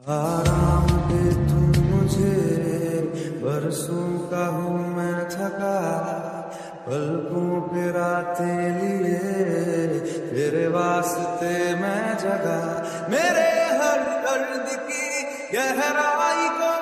आराम दे तू मुझे, बरसों का हूँ मैं थका, पलकों पे रातें लिए तेरे वास्ते मैं जगा। मेरे हर दर्द की गहराई को